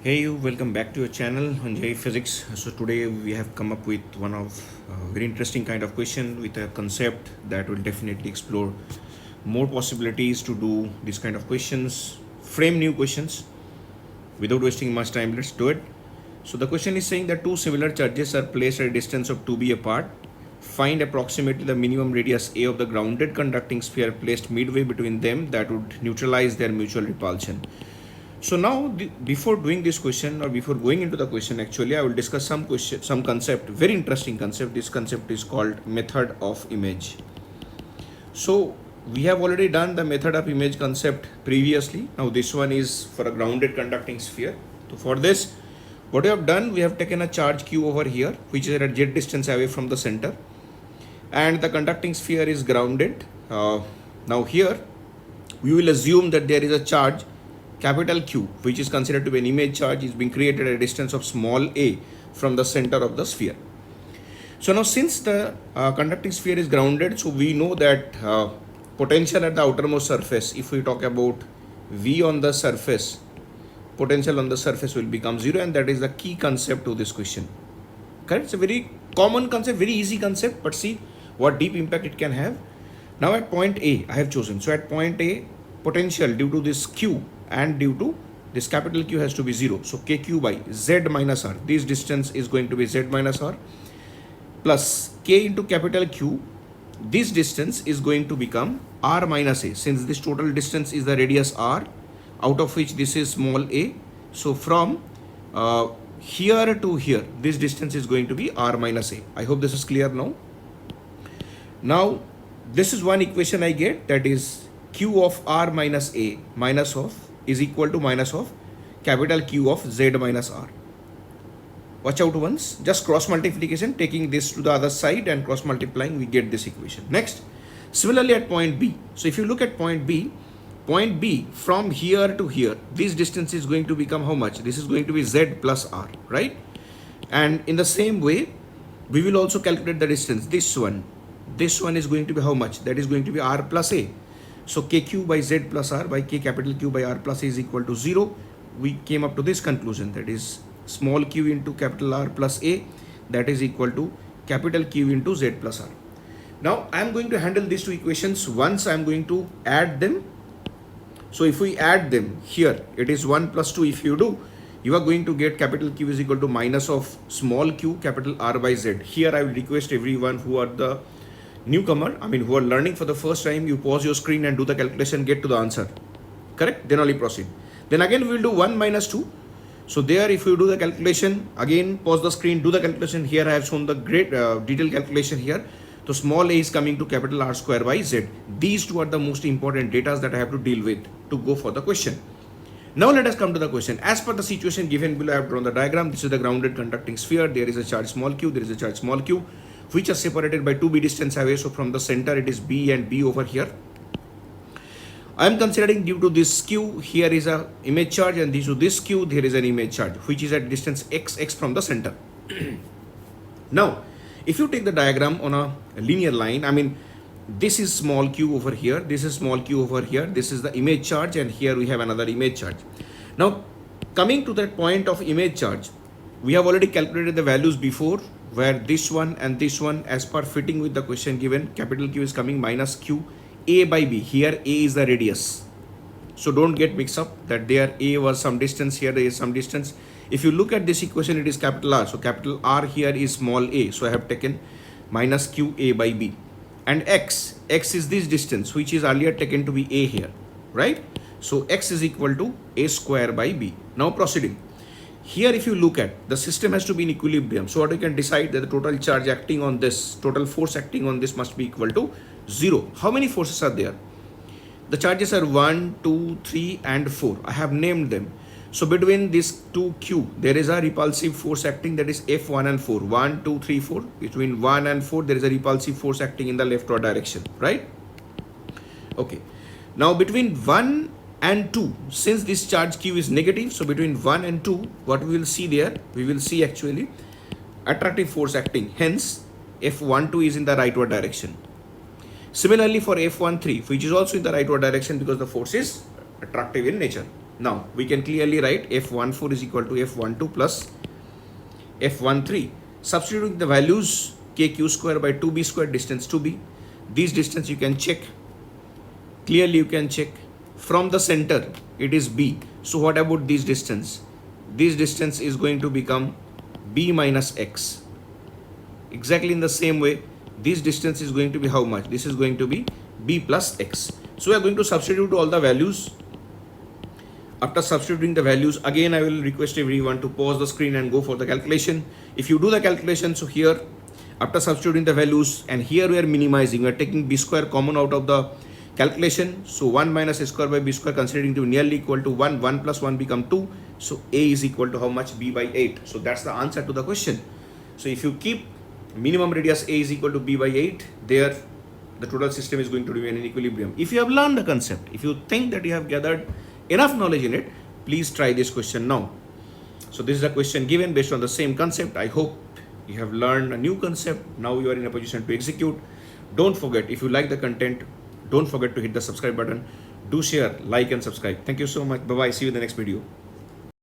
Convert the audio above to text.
Hey you, welcome back to your channel on JEE Physics. So today we have come up with one of very interesting kind of question with a concept that will definitely explore more possibilities to do this kind of questions, frame new questions. Without wasting much time, let's do it. So the question is saying that two similar charges are placed at a distance of 2b apart. Find approximately the minimum radius a of the grounded conducting sphere placed midway between them that would neutralize their mutual repulsion. So now, before doing this question or before going into the question, actually, I will discuss some concept, very interesting concept. This concept is called method of image. So we have already done the method of image concept previously. Now this one is for a grounded conducting sphere. So for this, what we have done, we have taken a charge q over here, which is at a z distance away from the center, and the conducting sphere is grounded. Now here, we will assume that there is a charge capital Q, which is considered to be an image charge, is being created at a distance of small a from the center of the sphere. So now, since the conducting sphere is grounded, so we know that potential at the outermost surface, if we talk about V on the surface, potential on the surface will become 0, and that is the key concept to this question. Correct? It's a very common concept, very easy concept, but see what deep impact it can have. Now at point A, I have chosen. So at point A, potential due to this Q and due to this capital Q has to be 0. So kq by z minus r, this distance is going to be z minus r, plus k into capital Q, this distance is going to become r minus a, since this total distance is the radius r, out of which this is small a. So from here to here, this distance is going to be r minus a. I hope this is clear now. Now this is one equation I get, that is q of r minus a minus of is equal to minus of capital Q of z minus r. Watch out once, just cross multiplication, taking this to the other side and cross multiplying, we get this equation. Next, similarly at point B. So if you look at point B from here to here, this distance is going to become how much? This is going to be z plus r, right? And in the same way, we will also calculate the distance. This one is going to be how much? That is going to be r plus a. So kq by z plus r by k capital Q by r plus a is equal to 0. We came up to this conclusion, that is small q into capital R plus a, that is equal to capital Q into z plus r. Now I am going to handle these two equations once. I am going to add them. So if we add them here, it is 1 plus 2. If you do, you are going to get capital Q is equal to minus of small q capital R by z. Here I will request everyone who are the newcomer, who are learning for the first time, you pause your screen and do the calculation, get to the answer. Correct? Then only proceed. Then again we will do 1 minus 2. So there, if you do the calculation, again pause the screen, do the calculation. Here I have shown the great detailed calculation here. So small a is coming to capital R square by z. These two are the most important data that I have to deal with to go for the question. Now let us come to the question. As per the situation given below, I have drawn the diagram. This is the grounded conducting sphere. There is a charge small q, there is a charge small q, which are separated by 2b distance away. So from the center it is b and b over here. I am considering due to this q, here is a image charge, and due to this q, there is an image charge which is at distance x from the center. Now if you take the diagram on a linear line, this is small q over here, this is small q over here, this is the image charge, and here we have another image charge. Now coming to that point of image charge, we have already calculated the values before, where this one and this one, as per fitting with the question given, capital Q is coming minus q a by b. Here a is the radius, so don't get mixed up that there a was some distance, here there is some distance. If you look at this equation, it is capital R, so capital R here is small a, so I have taken minus q a by b. And x is this distance, which is earlier taken to be a here, right? So x is equal to a square by b. Now proceeding. Here if you look at, the system has to be in equilibrium. So what we can decide, that the total charge acting on this, total force acting on this must be equal to 0. How many forces are there? The charges are 1, 2, 3 and 4. I have named them. So between these two q, there is a repulsive force acting, that is F1 and 4. 1, 2, 3, 4. Between 1 and 4, there is a repulsive force acting in the leftward direction, right? Okay. Now between 1 and 2, since this charge q is negative, so between 1 and 2, what we will see there, we will see actually attractive force acting. Hence F12 is in the rightward direction. Similarly for F13, which is also in the rightward direction because the force is attractive in nature. Now we can clearly write F14 is equal to F12 plus F13. Substituting the values kq square by 2b square, distance 2b. This distance you can check. Clearly you can check. From the center it is b. So what about this distance? This distance is going to become b minus x. Exactly in the same way, this distance is going to be how much? This is going to be b plus x. So we are going to substitute all the values. After substituting the values, again I will request everyone to pause the screen and go for the calculation. If you do the calculation, so here after substituting the values, and here we are minimizing, we are taking b square common out of the calculation. So 1 minus a square by b square, considering to be nearly equal to 1, 1 plus 1 become 2. So a is equal to how much? B by 8. So that's the answer to the question. So if you keep minimum radius a is equal to b by 8, there the total system is going to remain in equilibrium. If you have learned the concept, if you think that you have gathered enough knowledge in it, please try this question now. So this is a question given based on the same concept. I hope you have learned a new concept. Now you are in a position to execute. Don't forget, if you like the content, don't forget to hit the subscribe button. Do share, like and subscribe. Thank you so much. Bye bye. See you in the next video.